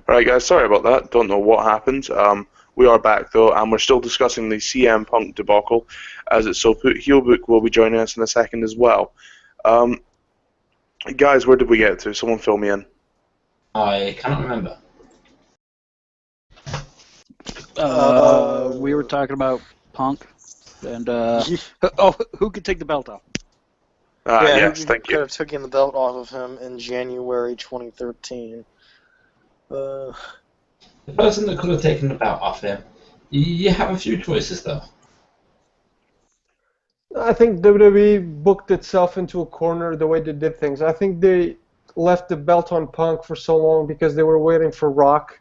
Alright guys, sorry about that. Don't know what happened. We are back though, and we're still discussing the CM Punk debacle, as it's so put. Heelbook will be joining us in a second as well. Guys, where did we get to? Someone fill me in. I cannot remember. We were talking about Punk, and who could take the belt off? Yes, thank you. Could have taken the belt off of him in January 2013. The person that could have taken the belt off him, you have a few choices though. I think WWE booked itself into a corner the way they did things. I think they left the belt on Punk for so long because they were waiting for Rock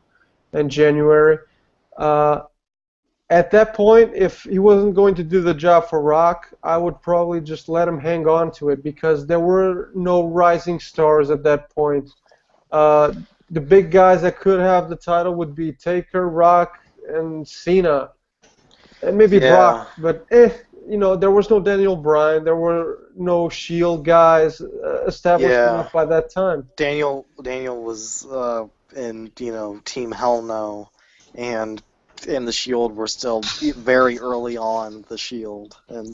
in January. At that point, if he wasn't going to do the job for Rock, I would probably just let him hang on to it because there were no rising stars at that point. The big guys that could have the title would be Taker, Rock, and Cena, and maybe Brock. But there was no Daniel Bryan. There were no Shield guys established enough by that time. Daniel was in Team Hell No, and the Shield were still very early on the Shield, and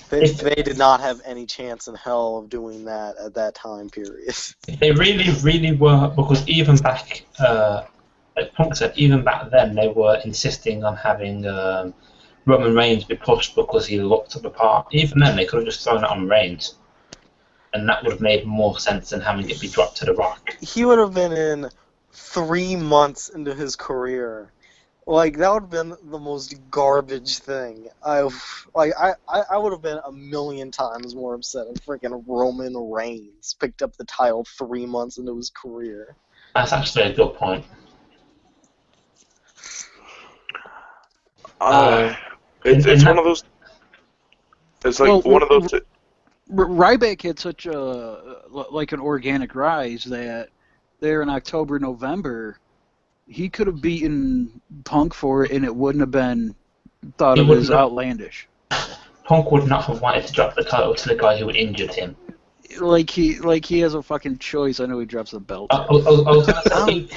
they did not have any chance in hell of doing that at that time period. They really, really were, because even back, like Punk said, even back then they were insisting on having Roman Reigns be pushed because he looked the part. Even then, they could have just thrown it on Reigns, and that would have made more sense than having it be dropped to The Rock. He would have been in 3 months into his career. Like, that would have been the most garbage thing. I would have been a million times more upset if freaking Roman Reigns picked up the title 3 months into his career. That's actually a good point. It's one of those. It's like one of those. Ryback had such an organic rise that there in October, November, he could have beaten Punk for it, and it wouldn't have been thought of as outlandish. Punk would not have wanted to drop the title to the guy who injured him. Like he has a fucking choice. I know he drops the belt. I was gonna say,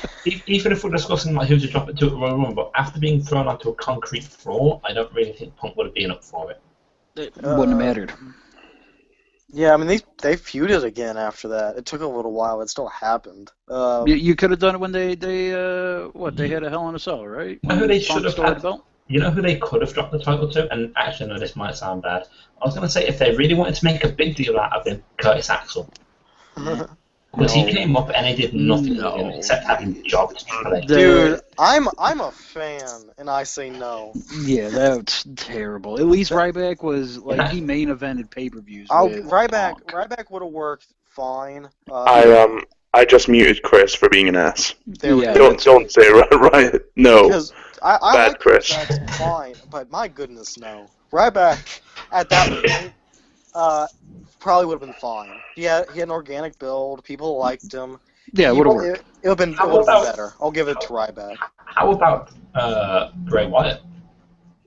even if we're discussing like who to drop it to at Royal Rumble, but after being thrown onto a concrete floor, I don't really think Punk would have been up for it. It wouldn't have mattered. Yeah, I mean they feuded again after that. It took a little while. It still happened. You could have done it when they had a Hell in a Cell, right? You know who they should have had? The belt? You know who they could have dropped the title to? And actually, no, this might sound bad. I was going to say, if they really wanted to make a big deal out of him, Curtis Axel. Because he came up and he did nothing with him except having jobbed Triple H. Dude, I'm a fan, and I say no. Yeah, that's terrible. At least Ryback was he main evented pay-per-views. Ryback would have worked fine. I just muted Chris for being an ass. Yeah, don't say right. No. Because I bad like Chris. That's fine, but my goodness, no. Ryback at that point probably would have been fine. He had an organic build. People liked him. Yeah, it would have worked. It would have been better. I'll give it to Ryback. How about Bray Wyatt?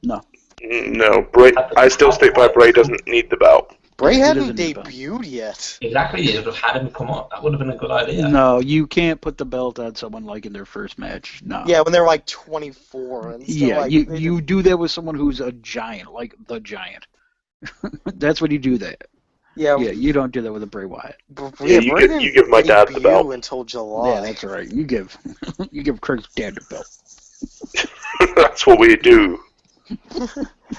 No, Bray. I still stick by Bray doesn't need the belt. Bray hadn't debuted yet. Exactly, you would have had him come up. That would have been a good idea. No, you can't put the belt on someone like in their first match. No. Yeah, when they're like 24 and stuff. Yeah, you do that with someone who's a giant, like the Giant. That's when you do that. Yeah, you don't do that with a Bray Wyatt. You give my dad the belt until July. Yeah, that's right. You give Kirk's dad the belt. That's what we do.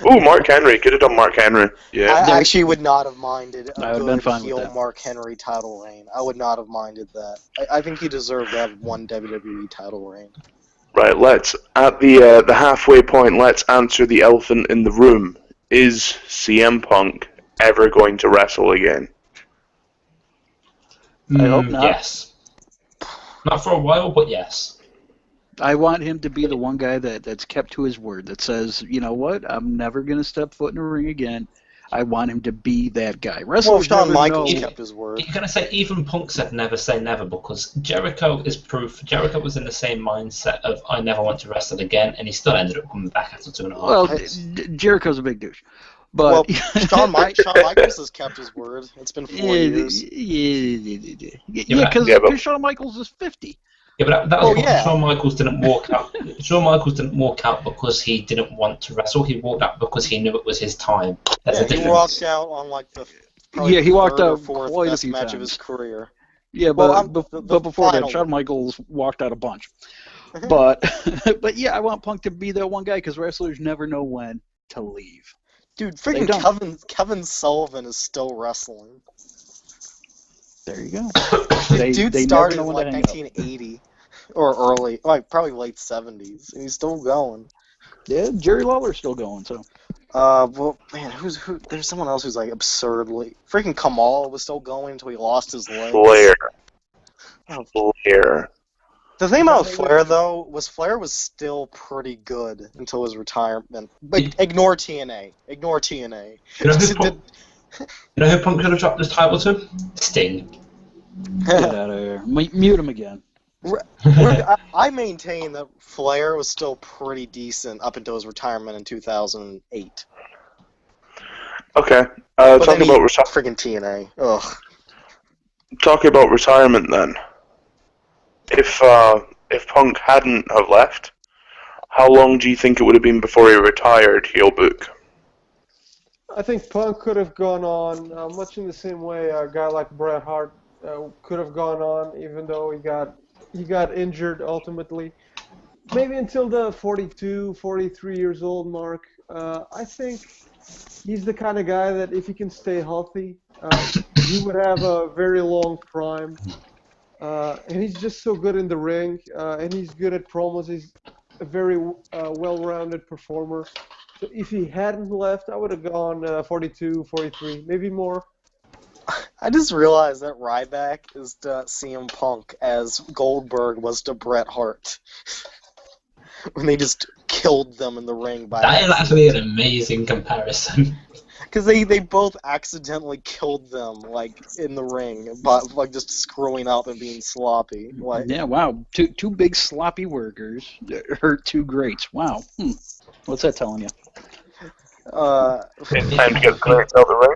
Ooh, Mark Henry. Could have done Mark Henry. Yeah. I actually would not have minded I would have been fine with that. Mark Henry title reign. I would not have minded that. I think he deserved to have one WWE title reign. Right, let's, at the halfway point, let's answer the elephant in the room. Is CM Punk ever going to wrestle again? I hope not. Yes. Not for a while, but yes. I want him to be the one guy that's kept to his word, that says, you know what, I'm never going to step foot in a ring again. I want him to be that guy. Wrestlers Shawn never Michaels know. kept his word. You're going to say even Punk said never say never, because Jericho is proof. Jericho was in the same mindset of I never want to wrestle again, and he still ended up coming back after 2.5 years. Well, Jericho's a big douche. But Shawn Michaels has kept his word. It's been 4 years. Yeah, because Shawn Michaels is 50. Yeah, but that was Oh, because yeah. Shawn Michaels didn't walk out. Shawn Michaels didn't walk out because he didn't want to wrestle. He walked out because he knew it was his time. There's Yeah, a he difference. walked out on like the probably Yeah, he walked third or out fourth quite a best few match of his times. career. Yeah, Well, but before that, final Shawn one. Michaels walked out a bunch. But but yeah, I want Punk to be that one guy because wrestlers never know when to leave. Dude, They freaking don't. Kevin Sullivan is still wrestling. There you go. Dude they started never know in when like to hang up. 1980 or early, like probably late 70s, and he's still going. Yeah, Jerry Lawler's still going. So Well, man, who? There's someone else who's like absurdly freaking Kamal was still going until he lost his legs. Flair. Oh. Flair. The thing about Flair though was Flair was still pretty good until his retirement. But ignore TNA. Ignore TNA. You know who Punk could have dropped this title to? Sting. get out of here. Mute him again. I maintain that Flair was still pretty decent up until his retirement in 2008. Okay. But Talking then about freaking TNA. Ugh. talking about retirement then. If Punk hadn't have left, how long do you think it would have been before he retired heel book? I think Punk could have gone on much in the same way a guy like Bret Hart could have gone on, even though he got injured ultimately. Maybe until the 42, 43 years old mark. I think he's the kind of guy that if he can stay healthy, he would have a very long prime. And he's just so good in the ring, and he's good at promos. He's a very well-rounded performer. So if he hadn't left, I would have gone 42, 43, maybe more. I just realized that Ryback is to CM Punk as Goldberg was to Bret Hart. When they just killed them in the ring by That is actually an amazing comparison. because they both accidentally killed them like in the ring, but like just screwing up and being sloppy. Like, Yeah, wow. Two big sloppy workers hurt two greats. Wow. What's that telling you? It's time to get Clarence out the ring.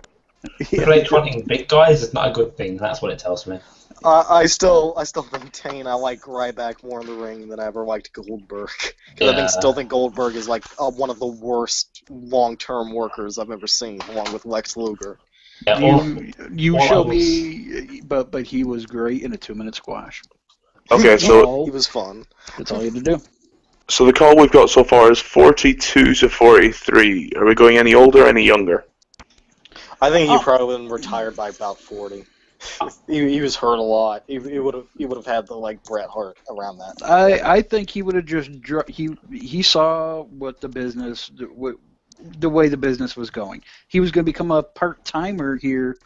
Great hunting big guys is not a good thing. That's what it tells me. I still maintain I like Ryback more in the ring than I ever liked Goldberg. Because I still think Goldberg is like one of the worst long-term workers I've ever seen, along with Lex Luger. Yeah, You show me, but he was great in a 2-minute squash. Okay, so He was fun. That's all you had to do. so the call we've got so far is 42 to 43. Are we going any older, any younger? I think he probably would have been retired by about 40. He was hurt a lot. He would have had the like Bret Hart around that. I think he would have just he saw what the business the way the business was going. He was going to become a part-timer here.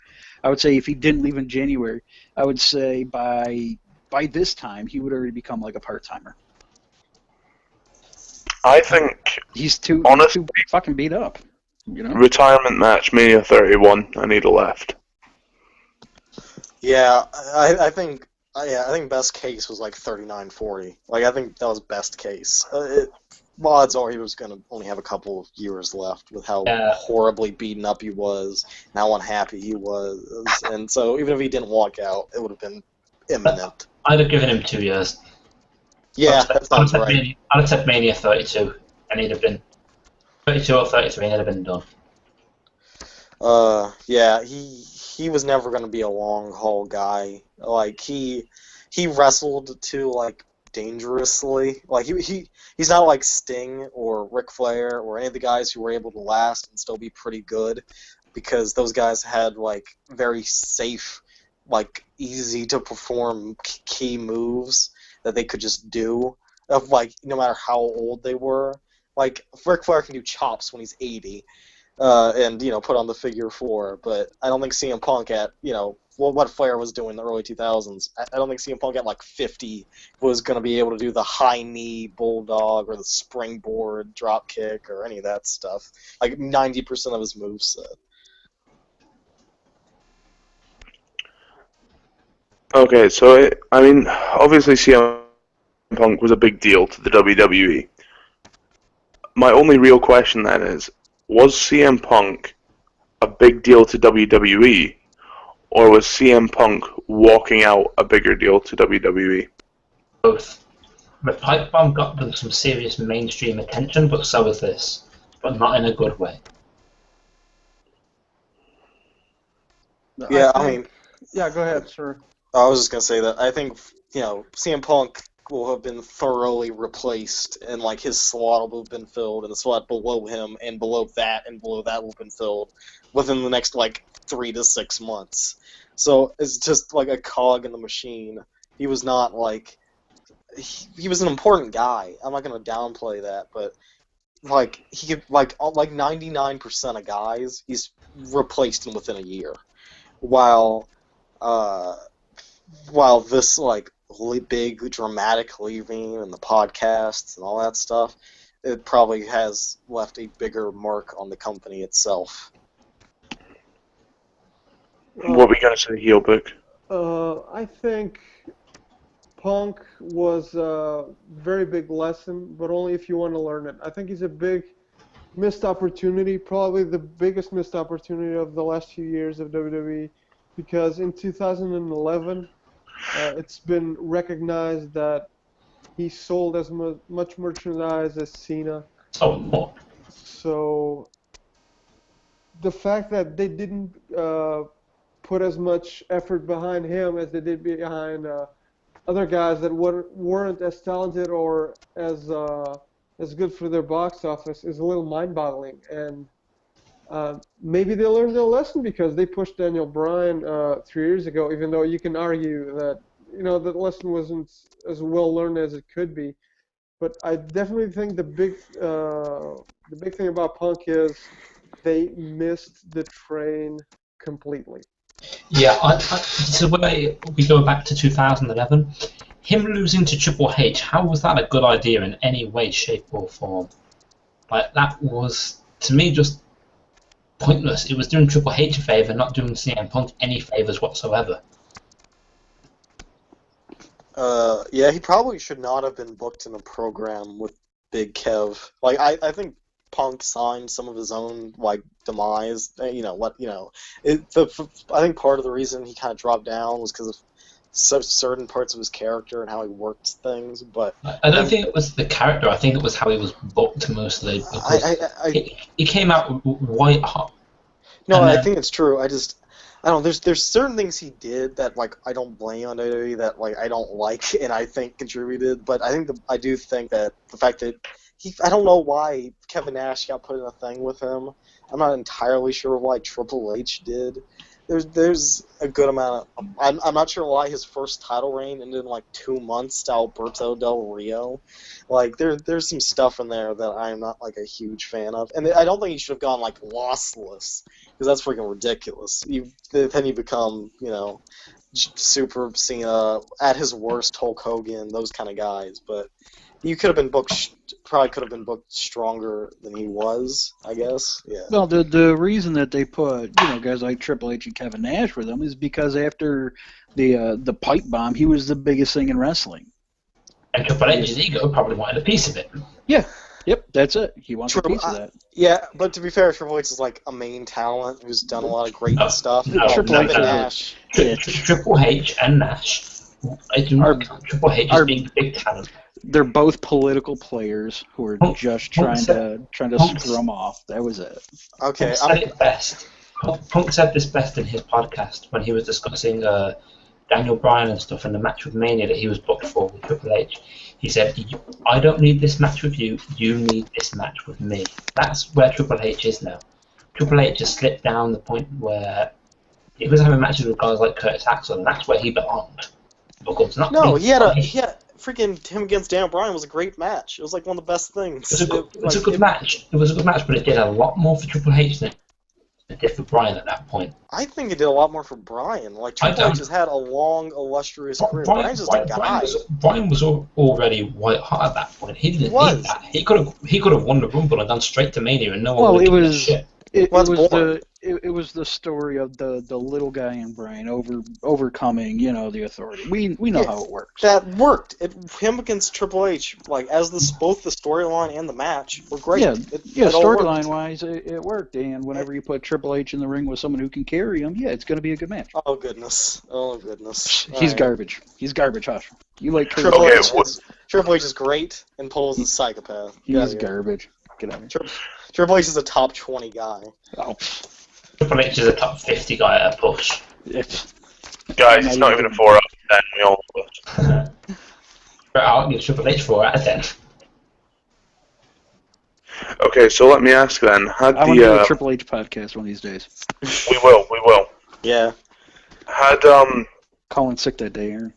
I would say if he didn't leave in January, I would say by this time he would already become like a part-timer. I think He's too fucking beat up. You know? retirement match, Mania 31, Anita left. Yeah, I think best case was like 39-40. Like I think that was best case. Odds are he was going to only have a couple of years left with how horribly beaten up he was and how unhappy he was. And so even if he didn't walk out, it would have been imminent. I'd have given him 2 years. Yeah, that sounds right. I'd have said Mania 32, and he'd have been 32 or 33, and he'd have been done. Yeah, he was never going to be a long haul guy. Like he wrestled too like dangerously. Like he's not like Sting or Ric Flair or any of the guys who were able to last and still be pretty good, because those guys had like very safe, like easy to perform key moves that they could just do, of like no matter how old they were. Like Ric Flair can do chops when he's 80. And put on the figure 4, but I don't think CM Punk at what Flair was doing in the early 2000s. I don't think CM Punk at like 50 was going to be able to do the high knee bulldog or the springboard drop kick or any of that stuff. Like 90% of his moveset. Okay, so obviously CM Punk was a big deal to the WWE. My only real question then is, was CM Punk a big deal to WWE, or was CM Punk walking out a bigger deal to WWE? both. The pipe bomb got them some serious mainstream attention, but so is this, but not in a good way. Yeah, I mean, Yeah, go ahead, sir. I was just gonna say that I think CM Punk will have been thoroughly replaced, and like his slot will have been filled, and the slot below him and below that will have been filled within the next like 3 to 6 months. So it's just like a cog in the machine. He was not like he was an important guy. I'm not gonna downplay that, but like he could like 99% of guys he's replaced him within a year, while this like big dramatic leaving and the podcasts and all that stuff, it probably has left a bigger mark on the company itself. What were we gonna say, Heelbook? I think Punk was a very big lesson, but only if you want to learn it. I think he's a big missed opportunity, probably the biggest missed opportunity of the last few years of WWE, because in 2011, it's been recognized that he sold as much merchandise as Cena. Oh, more. So the fact that they didn't put as much effort behind him as they did behind other guys that weren't as talented or as good for their box office is a little mind-boggling. And maybe they learned their lesson because they pushed Daniel Bryan 3 years ago, even though you can argue that that lesson wasn't as well learned as it could be. But I definitely think the big thing about Punk is they missed the train completely. Yeah, so when we go back to 2011, him losing to Triple H, how was that a good idea in any way, shape, or form? Like, that was, to me, just pointless. It was doing Triple H a favour, not doing CM Punk any favours whatsoever. Yeah, he probably should not have been booked in a program with Big Kev. Like, I think Punk signed some of his own like demise. I think part of the reason he kind of dropped down was because of certain parts of his character and how he worked things. But I don't think it was the character. I think it was how he was booked mostly. He came out white hot. No, I think it's true. I don't. There's certain things he did that like I don't blame on WWE that like I don't like and I think contributed. But I do think that the fact that I don't know why Kevin Nash got put in a thing with him. I'm not entirely sure why Triple H did. There's a good amount of... I'm not sure why his first title reign ended in like 2 months to Alberto Del Rio. Like there's some stuff in there that I'm not like a huge fan of, and I don't think he should have gone like lossless because that's freaking ridiculous. Then you become Super Cena at his worst, Hulk Hogan, those kind of guys, but. You could have been probably could have been booked stronger than he was, I guess. Yeah. Well, the reason that they put guys like Triple H and Kevin Nash with them is because after the pipe bomb, he was the biggest thing in wrestling. And Triple H's ego probably wanted a piece of it. Yeah. Yep. That's it. He wants a piece of that. Yeah, but to be fair, Triple H is like a main talent who's done a lot of great stuff. Triple H and Nash. Triple H and Nash. I do not count Triple H as being big talent. They're both political players who are just trying to scrum off. That was it. Okay. Punk said it best. Punk said this best in his podcast when he was discussing Daniel Bryan and stuff in the match with Mania that he was booked for with Triple H. He said, "I don't need this match with you. You need this match with me." That's where Triple H is now. Triple H has slipped down the point where he was having matches with guys like Curtis Axel, and that's where he belonged. He had freaking him against Daniel Bryan was a great match. It was like one of the best things. It was a good match. It was a good match, but it did a lot more for Triple H than it did for Bryan at that point. I think it did a lot more for Bryan. Like Triple H has had a long, illustrious career. Bryan's just a guy. Bryan was already white hot at that point. He didn't need that. He could have won the Rumble and gone straight to Mania, and no one would give a shit. It Well, that's was boring. it was the story of the little guy in Brian overcoming, the authority. We know Yeah, how it works. That worked. Him against Triple H, like as both the storyline and the match were great. Yeah, It all worked. storyline wise, it worked. And whenever you put Triple H in the ring with someone who can carry him, yeah, it's going to be a good match. Oh goodness. Oh goodness. He's Alright. garbage. He's garbage, Hush. You like Kurt Triple Okay, Angle. Triple H is great, and Pole's a psychopath. Get He's outta here. garbage. Get out of here. Triple H is a top 20 guy. Oh, Triple H is a top 50 guy at a push. it's, Guys, it's not even a 4 out of 10. We all know it. But I'll give Triple H 4 out of 10. Okay, so let me ask then. Had I want to do a the Triple H podcast one of these days. we will. Yeah. Had Calling sick that day, Aaron.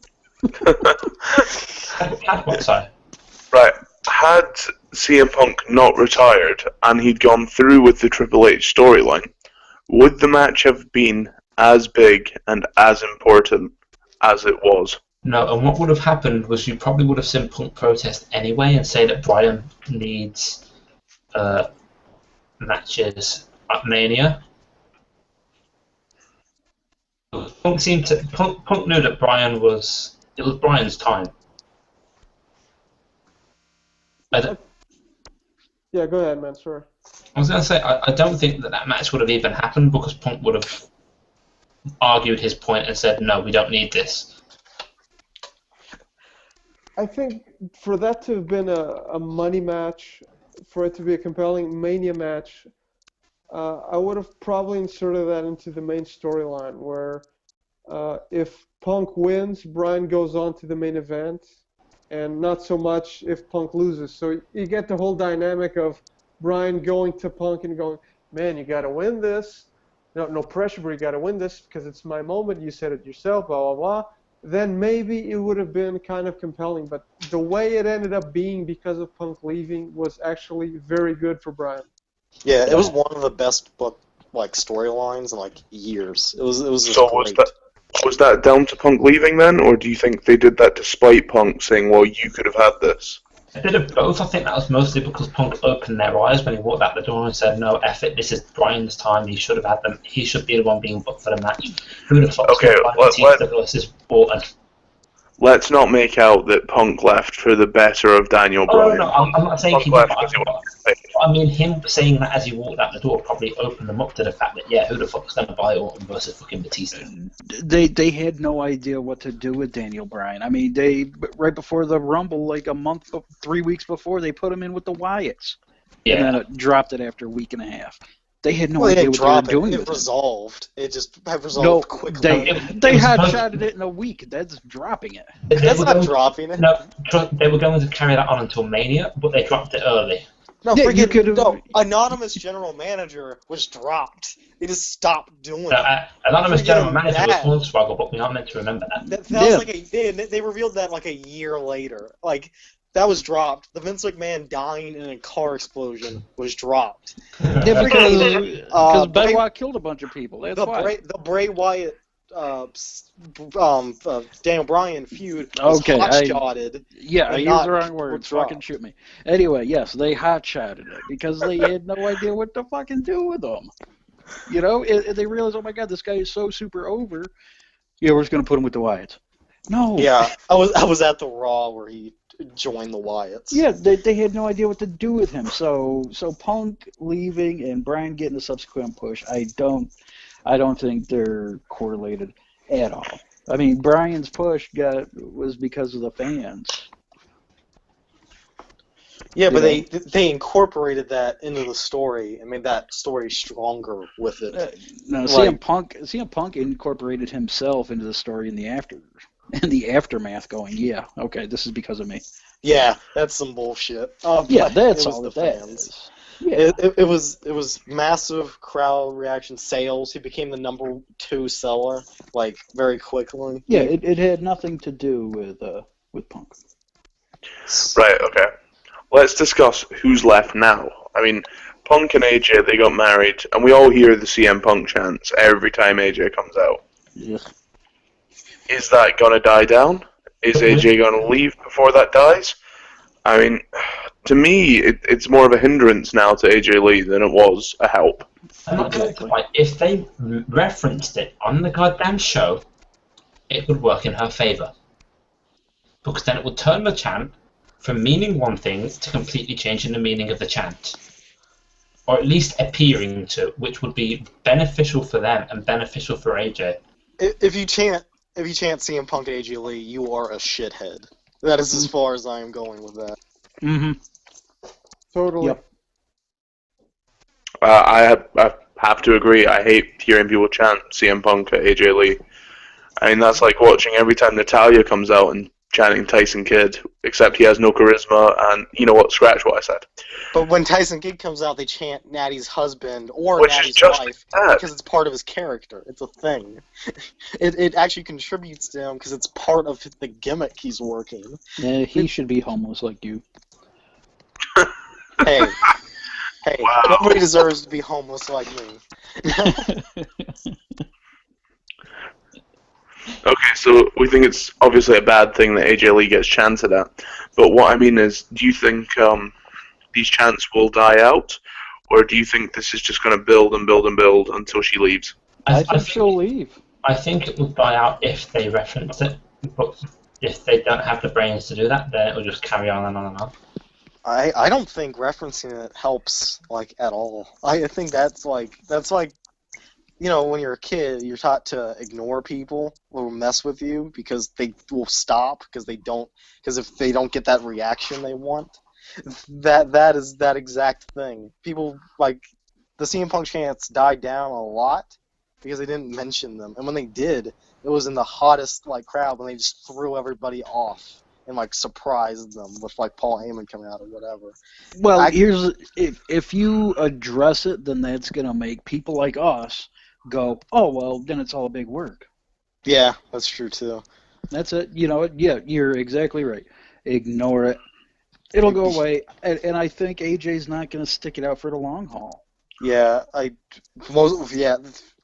What, sorry? right. Had CM Punk not retired and he'd gone through with the Triple H storyline, would the match have been as big and as important as it was? No, and what would have happened was you probably would have seen Punk protest anyway and say that Bryan needs matches at Mania. Punk knew that it was Bryan's time. Yeah, go ahead, man. Sorry. I was going to say, I don't think that match would have even happened because Punk would have argued his point and said, no, we don't need this. I think for that to have been a money match, for it to be a compelling Mania match, I would have probably inserted that into the main storyline where if Punk wins, Bryan goes on to the main event, and not so much if Punk loses. So you get the whole dynamic of Bryan going to Punk and going, man, you got to win this. No pressure, but you got to win this because it's my moment. You said it yourself, blah, blah, blah. Then maybe it would have been kind of compelling. But the way it ended up being because of Punk leaving was actually very good for Bryan. Yeah, it was one of the best book storylines in years. It was just So great. was that down to Punk leaving then, or do you think they did that despite Punk saying, well, you could have had this? A bit of both. I think that was mostly because Punk opened their eyes when he walked out the door and said, no, F it, this is Bryan's time, he should have had them, he should be the one being booked for the match. Who the fuck's Okay, Batista versus Orton? Let's not make out that Punk left for the better of Daniel Oh, Bryan. no, I'm not saying Punk he left did, because he but wanted to I mean, him saying that as he walked out the door probably opened them up to the fact that, yeah, who the fuck's going to buy Orton versus fucking Batista? They had no idea what to do with Daniel Bryan. I mean, they right before the Rumble, 3 weeks before, they put him in with the Wyatts. Yeah. And then it dropped it after a week and a half. They had no Well, they idea didn't what drop they were doing it. with It it. resolved. It just resolved No, quickly. they was hot-shotted it in a week. That's dropping it. That's not dropping it. No, they were going to carry that on until Mania, but they dropped it early. No, Yeah, you could've- anonymous general manager was dropped. They just stopped doing it. Anonymous Freaking general manager bad. was Hornswoggle, but we're not meant to remember that. That was Yeah. they revealed that a year later. That was dropped. The Vince McMahon dying in a car explosion was dropped. Yeah, because Bray- Benoit killed a bunch of people. That's why. The Bray Wyatt Daniel Bryan feud was Okay, hot-shotted. Yeah, I and used not the wrong words. dropped. Fucking shoot me. Anyway, yes, they hot-shotted it because they had no idea what to fucking do with them. They realized, oh my god, this guy is so super over. Yeah, we're just gonna put him with the Wyatts. No. Yeah, I was at the Raw where he joined the Wyatts. Yeah, they had no idea what to do with him. So Punk leaving and Bryan getting a subsequent push, I don't think they're correlated at all. I mean, Bryan's push was because of the fans. Yeah, but they incorporated that into the story and made that story stronger with it. No, Like- CM Punk incorporated himself into the story in the aftermath, going, yeah, okay, this is because of me. Yeah, that's some bullshit. Yeah, but that's it was all the that fans. is. Yeah. It was massive crowd reaction sales. He became the number 2 seller very quickly. Yeah, it had nothing to do with Punk. Right, okay. Let's discuss who's left now. I mean, Punk and AJ, they got married, and we all hear the CM Punk chants every time AJ comes out. Yes. Is that going to die down? Is AJ going to leave before that dies? I mean, to me, it's more of a hindrance now to AJ Lee than it was a help. I'm not going to lie. If they referenced it on the goddamn show, it would work in her favour. Because then it would turn the chant from meaning one thing to completely changing the meaning of the chant. Or at least appearing to, which would be beneficial for them and beneficial for AJ. If you chant CM Punk and AJ Lee, you are a shithead. That is as far as I am going with that. Mm-hmm. Totally. Yep. I have to agree. I hate hearing people chant CM Punk at AJ Lee. I mean, that's like watching every time Natalya comes out and chanting Tyson Kidd, except he has no charisma, and you know what? Scratch what I said. But when Tyson Kidd comes out, they chant Natty's husband or Which is Natty's just wife that. because it's part of his character. It's a thing. It actually contributes to him because it's part of the gimmick he's working. Yeah, he should be homeless like you. Hey, Wow. nobody deserves to be homeless like me. Okay, so we think it's obviously a bad thing that AJ Lee gets chanted at, but what I mean is, do you think these chants will die out, or do you think this is just going to build and build and build until she leaves? I think she'll leave. I think it will die out if they reference it, but if they don't have the brains to do that, then it will just carry on and on and on. I don't think referencing it helps at all. I think that's like you know, when you're a kid, you're taught to ignore people who mess with you because they will stop because if they don't get that reaction they want. That is that exact thing. People the CM Punk chants died down a lot because they didn't mention them, and when they did, it was in the hottest crowd when they just threw everybody off and surprised them with Paul Heyman coming out or whatever. Well, here's if you address it, then that's gonna make people like us go, oh well, then it's all big work. Yeah, that's true too. That's it. You know, yeah, you're exactly right. Ignore it. It'll go away, and I think AJ's not going to stick it out for the long haul. Yeah,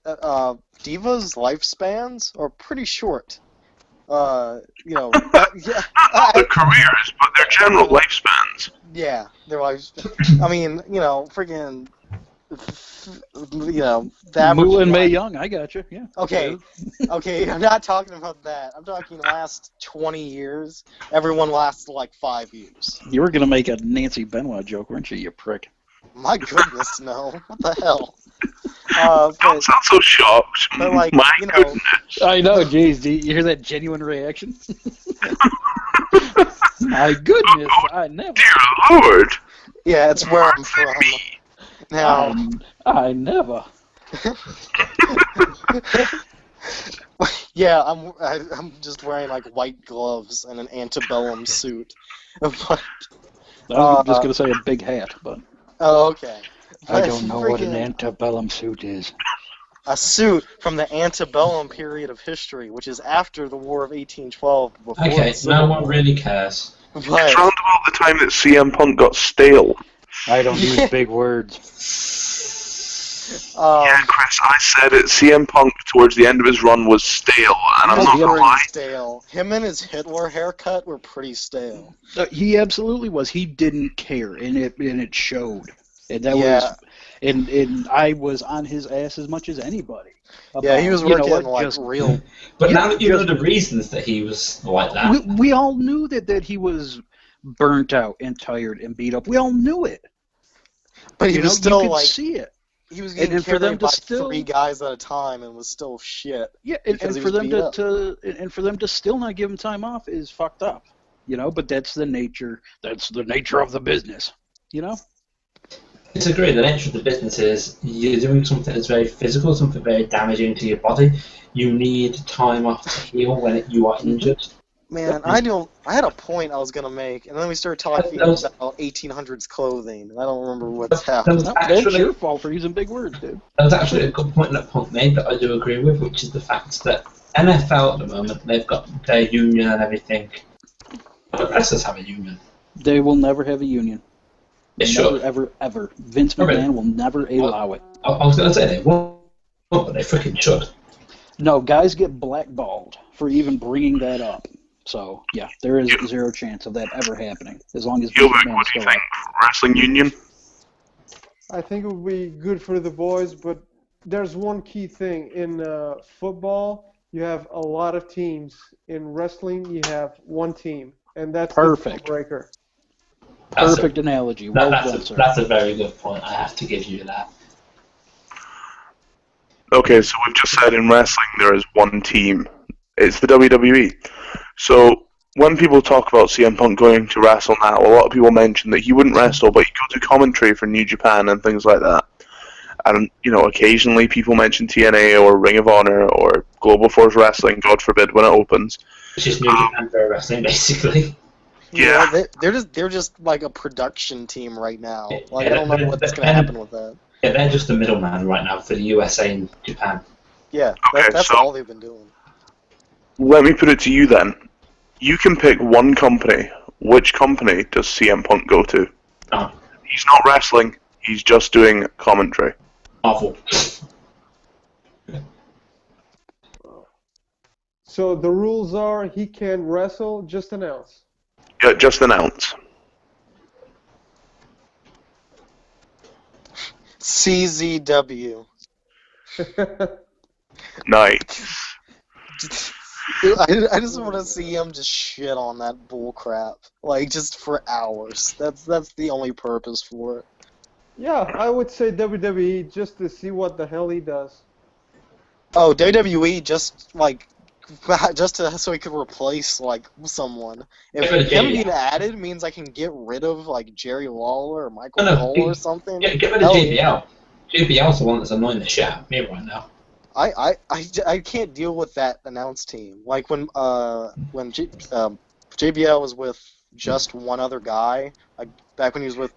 Divas' lifespans are pretty short. You know, Not their careers, but their general lifespans. Yeah, their lifespans. I mean, you know, freaking. You know, the average Moolah and Mae life- Young, I got you. Yeah. Okay, I'm not talking about that. I'm talking the last 20 years. Everyone lasts 5 years. You were gonna make a Nancy Benoit joke, weren't you, you prick? My goodness, no. What the hell? Don't sound so shocked. but, My you know- goodness. I know, jeez. Do you hear that genuine reaction? My goodness, I never. Dear Lord. Yeah, it's where I'm from. Now, I never. yeah, I'm just wearing white gloves and an antebellum suit. But, I was just gonna say a big hat, but oh, okay. I don't know what an Freaking- antebellum suit is. A suit from the antebellum period of history, which is after the War of 1812. Before Okay, the Civil no War. one really cares. It's But, round about the time that CM Punk got stale. I don't use big words. Yeah, Chris, I said it. CM Punk, towards the end of his run, was stale, and I'm he not was gonna pretty lie. stale. Him and his Hitler haircut were pretty stale. He absolutely was. He didn't care, and it showed. And that Yeah. was, and I was on his ass as much as anybody. Yeah, he was you know working what, just real. But Yeah, now that you know just- the reasons that he was like that, We all knew that he was burnt out and tired and beat up. We all knew it. But he You was know, you still could see it. he was getting and for them carried to by still- 3 guys at a time and was still shit. Yeah, and Because he for was them beat up. and for them to still not give him time off is fucked up. You know, but that's the nature. That's the nature of the business. You know. disagree. The nature of the business is you're doing something that's very physical, something very damaging to your body. You need time off to heal when you are injured. Man, I had a point I was gonna make, and then we started talking That was- about 1800s clothing, and I don't remember what's That happened. was No, that's actually your fault for using big words, dude. That was actually a good point that Punk made that I do agree with, which is the fact that NFL at the moment, they've got their union and everything. But wrestlers have a union. They will never have a union. They Never, should. ever. Vince Oh, really? McMahon will never allow it. I was going to say they won't, but they freaking should. No, guys get blackballed for even bringing that up. So yeah, there is zero chance of that ever happening as long as Gilbert, McMahon's what do you still think? Wrestling Union? I think it would be good for the boys, but there's one key thing. In football, you have a lot of teams. In wrestling, you have one team, and that's Perfect. the deal breaker. Perfect analogy. Well done, sir. That's a very good point. I have to give you that. Okay, so we've just said in wrestling there is one team. It's the WWE. So when people talk about CM Punk going to wrestle now, a lot of people mention that he wouldn't wrestle, but he'd go to commentary for New Japan and things like that. And, occasionally people mention TNA or Ring of Honor or Global Force Wrestling, God forbid, when it opens. It's just New Japan Pro Wrestling, basically. Yeah. They're just like a production team right now. Like Yeah, I don't know what's going to happen with that. Yeah, they're just the middleman right now for the USA and Japan. Yeah, Okay, that's so- all they've been doing. Let me put it to you then. You can pick one company. Which company does CM Punk go to? Oh, He's not wrestling, he's just doing commentary. Marvel. So the rules are he can wrestle, just announce. Yeah, just announce. CZW. Nice. I just want to see him just shit on that bull crap, like just for hours. That's the only purpose for it. Yeah, I would say WWE just to see what the hell he does. Oh, WWE so he could replace like someone. If Get rid of him JBL. being added means I can get rid of like Jerry Lawler or Michael No, Cole or something. Get rid of Hell JBL. yeah. JBL's the one that's annoying the shit out of me right now. I can't deal with that announce team. Like when JBL was with just one other guy, like back when he was with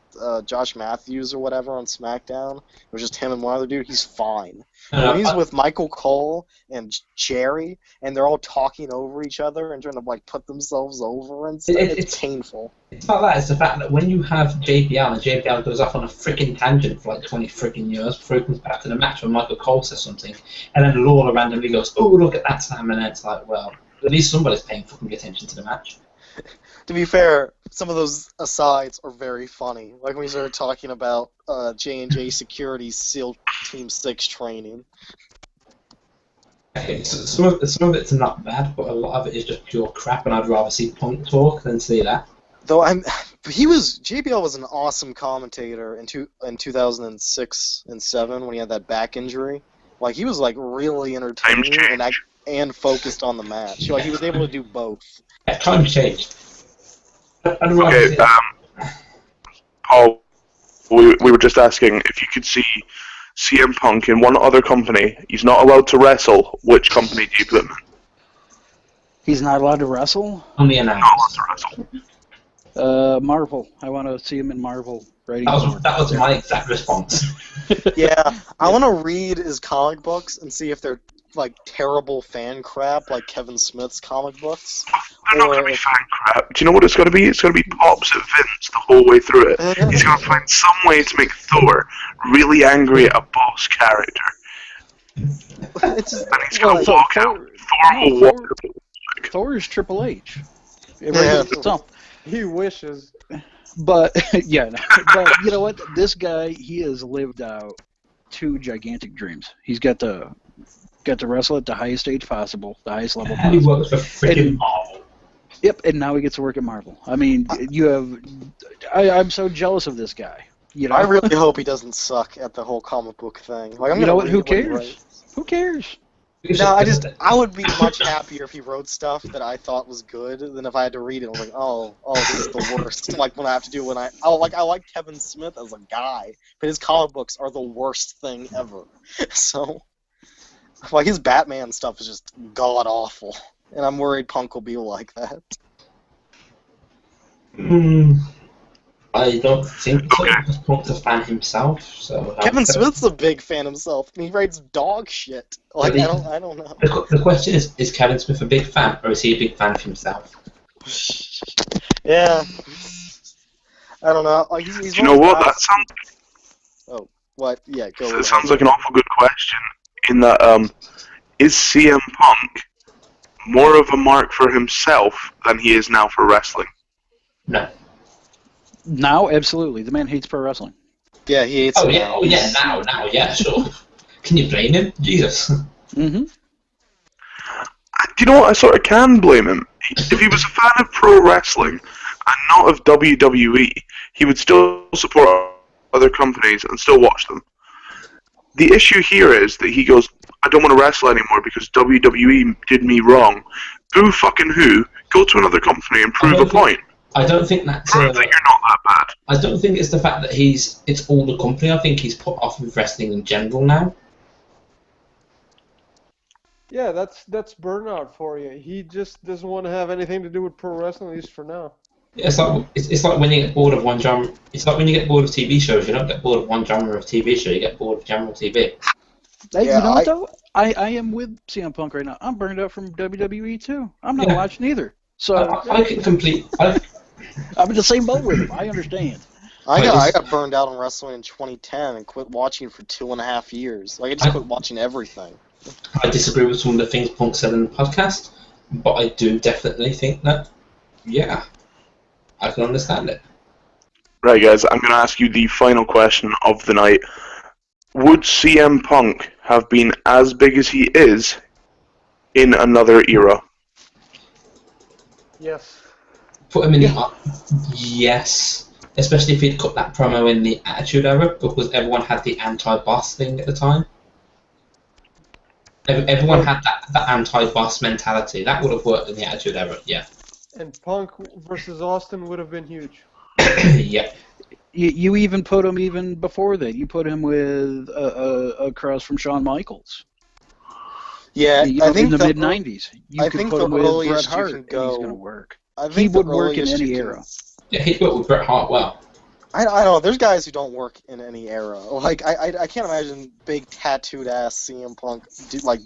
Josh Matthews or whatever on SmackDown, it was just him and one other dude. He's fine. When he's with Michael Cole and Jerry, and they're all talking over each other and trying to like put themselves over and stuff, it's painful. It's not that. It's the fact that when you have JBL and JBL goes off on a freaking tangent for like 20 freaking years before he comes back to the match when Michael Cole says something, and then Lawler randomly goes, "Oh, look at that slam," and then it's like, well, at least somebody's paying fucking attention to the match. To be fair, some of those asides are very funny. Like when we started talking about J&J Security's SEAL Team 6 training. Okay, so some of it's not bad, but a lot of it is just pure crap, and I'd rather see Punk talk than see that. Though JBL was an awesome commentator in 2006 and 7 when he had that back injury. Like he was like really entertaining and focused on the match. Like he was able to do both. Yeah, times change. I'd rather Okay, see that. Paul, we were just asking if you could see CM Punk in one other company. He's not allowed to wrestle. Which company do you put him in? He's not allowed to wrestle? On the Not allowed announce. to wrestle. Marvel. I want to see him in Marvel. Writing That was my exact response. Yeah, I want to read his comic books and see if they're like terrible fan crap like Kevin Smith's comic books. They're not going to be fan crap. Do you know what it's going to be? It's going to be pops at Vince the whole way through it. He's going to find some way to make Thor really angry at a boss character. It's just, And he's going to walk out. Thor will walk out. Thor is Triple H. Yeah. He wishes. But yeah, no. But you know what? This guy, he has lived out 2 gigantic dreams. He's got to wrestle at the highest stage possible, the highest level And he possible. works for freaking Marvel. Yep, and now he gets to work at Marvel. I mean, I'm so jealous of this guy. You know, I really hope he doesn't suck at the whole comic book thing. Like, I'm you know gonna what? Who read he cares? writes. Who cares? No, I would be much happier if he wrote stuff that I thought was good than if I had to read it. I was like, oh, this is the worst. Like when I have to do I like Kevin Smith as a guy, but his comic books are the worst thing ever. So, like his Batman stuff is just god awful, and I'm worried Punk will be like that. I don't think so, because Punk's a fan himself, so... Kevin Smith's a big fan himself, and he writes dog shit. Like, I don't know. The question is Kevin Smith a big fan, or is he a big fan of himself? Yeah. I don't know. Like, he's You know what? That sounds. Oh, what? Yeah, go. It sounds like an awful good question. In that, is CM Punk more of a mark for himself than he is now for wrestling? No. Now, absolutely. The man hates pro wrestling. Yeah, he hates Oh it yeah, now. now, yeah, sure. Can you blame him? Jesus. Mm-hmm. Do you know what? I sort of can blame him. If he was a fan of pro wrestling and not of WWE, he would still support other companies and still watch them. The issue here is that he goes, I don't want to wrestle anymore because WWE did me wrong. Boo fucking who? Go to another company and prove a point. I don't think that's. Prove that you're not that bad. I don't think it's the fact that it's all the company. I think he's put off with wrestling in general now. Yeah, that's burnout for you. He just doesn't want to have anything to do with pro wrestling, at least for now. Yeah, it's like when you get bored of one genre. It's like when you get bored of TV shows. You don't get bored of one genre of TV show. You get bored of general TV. Hey, Yeah, you know what, though? I am with CM Punk right now. I'm burned out from WWE, too. I'm not Yeah. watching either. So I can complete. I'm in the same boat with him. I understand. I got burned out on wrestling in 2010 and quit watching for 2.5 years. Like, I just quit watching everything. I disagree with some of the things Punk said in the podcast, but I do definitely think that, yeah, I can understand it. Right, guys, I'm going to ask you the final question of the night. Would CM Punk have been as big as he is in another era? Yes. Put him in the yes, especially if he'd cut that promo in the Attitude Era, because everyone had the anti-boss thing at the time. Everyone had that anti-boss mentality. That would have worked in the Attitude Era, yeah. And Punk versus Austin would have been huge. Yeah. You even put him even before that. You put him with across from Shawn Michaels. Yeah, You know, I think in the the mid '90s, you I could think put the him with Bret earliest you Hart, can and he's go- going to work. I think He the would work in earliest any you can- era. Yeah, he'd work with Bret Hart well. I don't know. There's guys who don't work in any era. Like I can't imagine big tattooed ass CM Punk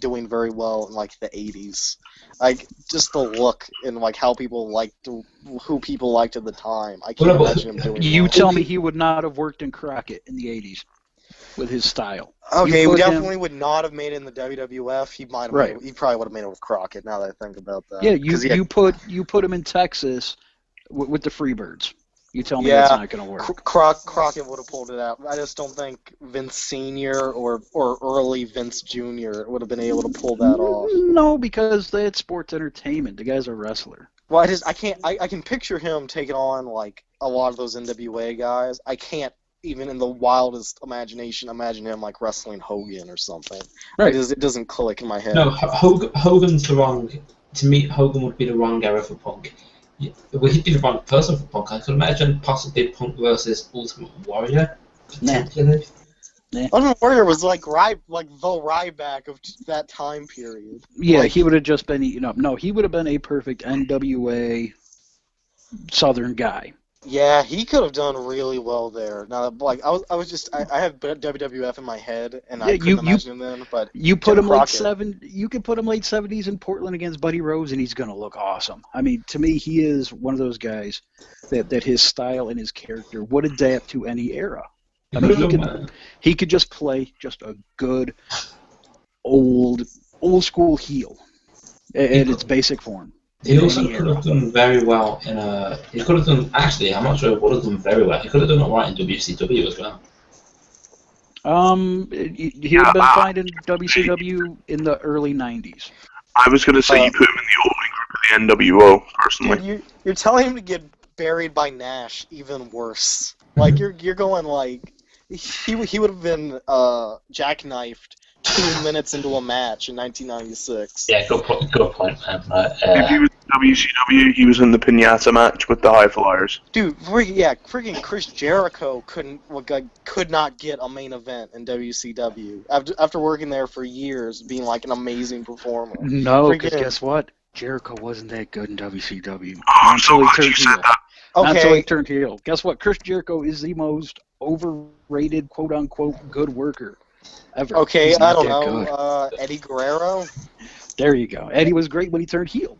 doing very well in like the 80s. Like just the look and like how people who people liked at the time. I can't Well, but imagine him doing. You well. tell me he would not have worked in Crockett in the '80s with his style. Okay, You we put him- definitely would not have made it in the WWF. He might have. Right. He probably would have made it with Crockett. Now that I think about that. Yeah, 'Cause he had- you put him in Texas with the Freebirds. You tell me Yeah, that's not going to work. Crockett would have pulled it out. I just don't think Vince Sr. or early Vince Jr. would have been able to pull that off. No, because that's sports entertainment. The guy's a wrestler. Well, I can picture him taking on like a lot of those NWA guys. I can't even in the wildest imagination imagine him like wrestling Hogan or something. Right. It doesn't click in my head. No, Hogan's the wrong. To me, Hogan would be the wrong era for Punk. Yeah, well, he'd be the wrong person for Punk. I could imagine possibly Punk versus Ultimate Warrior, potentially. Ultimate Warrior was like the Ryback of that time period. Yeah, Like- he would have just been, he would have been a perfect NWA Southern guy. Yeah, he could have done really well there. Now, like I have WWF in my head, and I Yeah, couldn't imagine him then. But You put Jim him Crockett. You could put him late '70s in Portland against Buddy Rose, and he's going to look awesome. I mean, to me, he is one of those guys that his style and his character would adapt to any era. I mean, he could just play just a good old school heel in its basic form. He also could have done very well in a. He could have done. Actually, I'm not sure he would have done very well. He could have done it right in WCW as well. He would have been fine in WCW in the early '90s. I was going to say you put him in the opening group of the NWO, personally. Dude, you're telling him to get buried by Nash, even worse. Like you're going like he would have been jackknifed 2 minutes into a match in 1996. Yeah, good point, man. If he was in WCW, he was in the Pinata match with the High Flyers. Dude, freaking Chris Jericho could not get a main event in WCW after working there for years, being like an amazing performer. No, because Freaking- guess what? Jericho wasn't that good in WCW. Oh, I'm so Until he glad you turned said heel. that. Not until he Okay, turned heel. Guess what? Chris Jericho is the most overrated, quote-unquote, good worker ever. okay, He's I not don't that know. good. Eddie Guerrero. There you go. Eddie was great when he turned heel.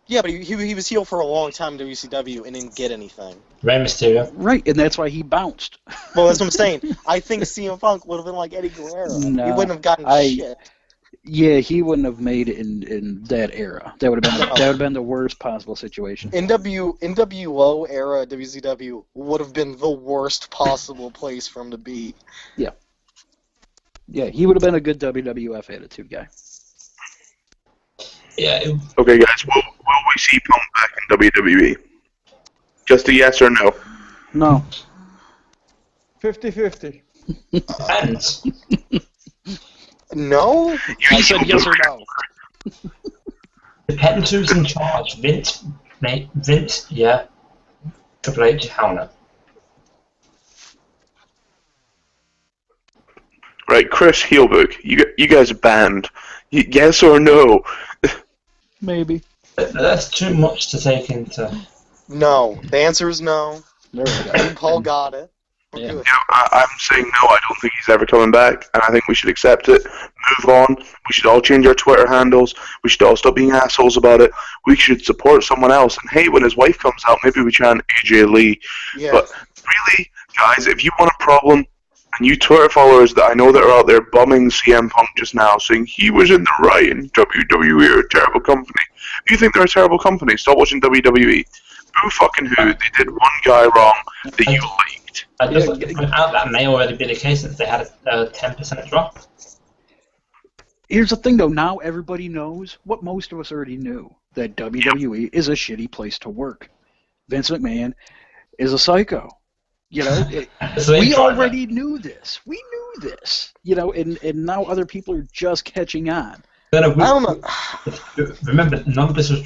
Yeah, but he was heel for a long time in WCW and didn't get anything. Rey Mysterio. Right, and that's why he bounced. Well, that's what I'm saying. I think CM Punk would have been like Eddie Guerrero. No, he wouldn't have gotten I- shit. Yeah, he wouldn't have made it in that era. That would have been the worst possible situation. NWO era WCW would have been the worst possible place for him to be. Yeah, he would have been a good WWF attitude guy. Yeah. Okay, guys, will we see Punk back in WWE? Just a yes or no? No. 50-50. Depends. No? I said yes or no. Depends who's in charge. Vince, yeah. Triple H, hell no. Right, Chris Heelbook, you guys are banned. Yes or no? Maybe. That's too much to take into. No. The answer is no. There we I go. think Paul got it. We're Yeah. good. I'm saying no, I don't think he's ever coming back, and I think we should accept it, move on, we should all change our Twitter handles, we should all stop being assholes about it, we should support someone else, and hey, when his wife comes out, maybe we chant AJ Lee. Yeah. But really, guys, if you want a problem, and you Twitter followers that I know that are out there bumming CM Punk just now, saying he was in the right and WWE are a terrible company, if you think they're a terrible company, stop watching WWE. Boo fucking who, they did one guy wrong that you liked. I just like to point out that may already be the case since they had a 10% drop. Here's the thing, though. Now everybody knows what most of us already knew, that WWE is a shitty place to work. Vince McMahon is a psycho. You know, we already knew this. We knew this. You know, and now other people are just catching on. I don't know. Remember, none of this was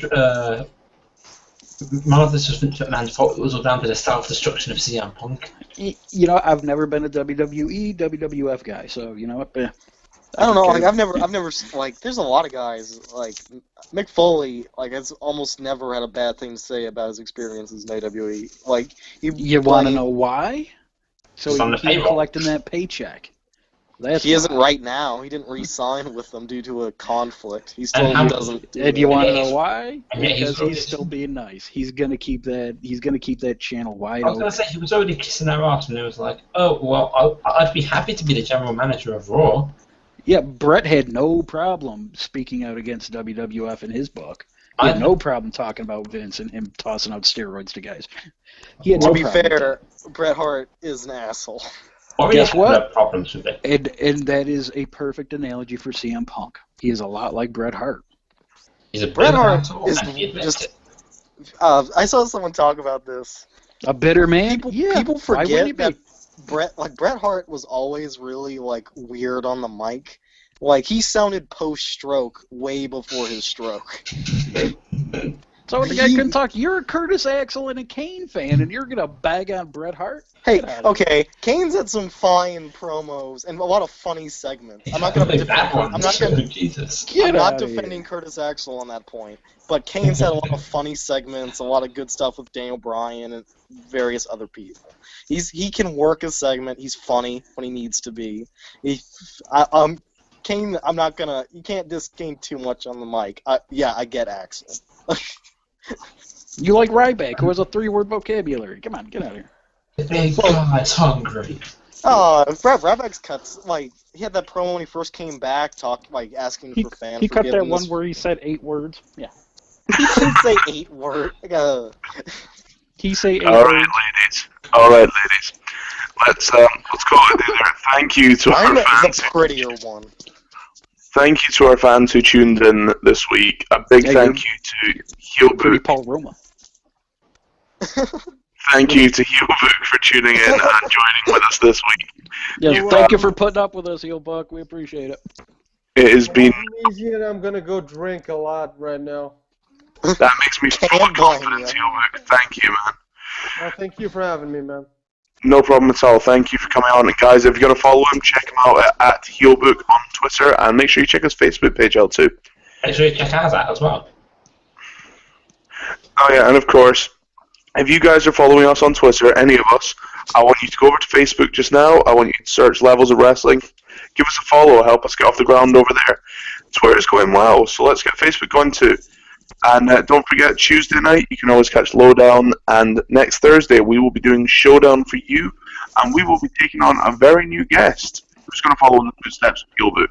Vince McMahon's fault. It was all down to the self-destruction of CM Punk. You know, I've never been a WWE, WWF guy, so you know what? I don't know. Like I've never like. There's a lot of guys like Mick Foley. Like has almost never had a bad thing to say about his experiences in AWE. Like you want to know why? So It's on he the keep payroll. collecting that paycheck. That's he isn't why. right now. He didn't re-sign with them due to a conflict. He still And doesn't. And you want to Yeah, know why? and yeah, Because he's he's still being nice. He's gonna keep that. He's gonna keep that channel wide I was open. going to say, he was already kissing their ass and he was like, oh, well, I'd be happy to be the general manager of Raw. Yeah, Brett had no problem speaking out against WWF in his book. He had no problem talking about Vince and him tossing out steroids to guys. He had To no be problem with fair, Bret Hart is an asshole. Or Guess he had what? no problems with it. And that is a perfect analogy for CM Punk. He is a lot like Bret Hart. He's a Bret bit of an Hart asshole, is and he admits just- it. I saw someone talk about this. A bitter man? People why wouldn't he forget be? that Bret Hart was always really like weird on the mic. Like he sounded post-stroke way before his stroke. So the guy couldn't talk. You're a Curtis Axel and a Kane fan, and you're gonna bag on Bret Hart? Hey, Get outta okay, Kane's had some fine promos and a lot of funny segments. I'm not gonna Really bad defend. ones. I'm not gonna. Jesus. Get I'm not outta here. defending Curtis Axel on that point, but Kane's had a lot of funny segments, a lot of good stuff with Daniel Bryan and various other people. He can work a segment. He's funny when he needs to be. Kane, I'm not gonna. You can't diss Kane too much on the mic. Yeah, I get Axel. You like Ryback, who has a 3-word vocabulary. Come on, get out of here. The big guy's hungry. Ryback's cuts, like, he had that promo when he first came back, asking for fan He cut that forgiveness. one where he said 8 words. Yeah. He didn't say 8 words. He say 8 All right, words. ladies. All right, ladies. Let's call it there. Thank you to our I'm fans. the prettier one. Thank you to our fans who tuned in this week. A big Yeah, thank you to Pretty Heelbook. Paul Roma. Thank you to Heelbook for tuning in and joining with us this week. Yes, thank you for putting up with us, Heelbuck. We appreciate it. It has been. I'm easy and I'm gonna go drink a lot right now. That makes me full of Can't blame confidence, you. Heelbook. Thank you, man. Well, thank you for having me, man. No problem at all. Thank you for coming on. And guys, if you're going to follow him, check him out at Heelbook on Twitter, and make sure you check his Facebook page out too. Make sure you check ours out as well. Oh yeah, and of course, if you guys are following us on Twitter, any of us, I want you to go over to Facebook just now. I want you to search Levels of Wrestling. Give us a follow. Help us get off the ground over there. Twitter's going well, so let's get Facebook going too. And don't forget, Tuesday night, you can always catch Lowdown. And next Thursday, we will be doing Showdown for you. And we will be taking on a very new guest who's going to follow in the footsteps of Heelbook.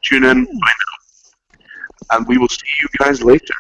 Tune in. Bye now. and we will see you guys later.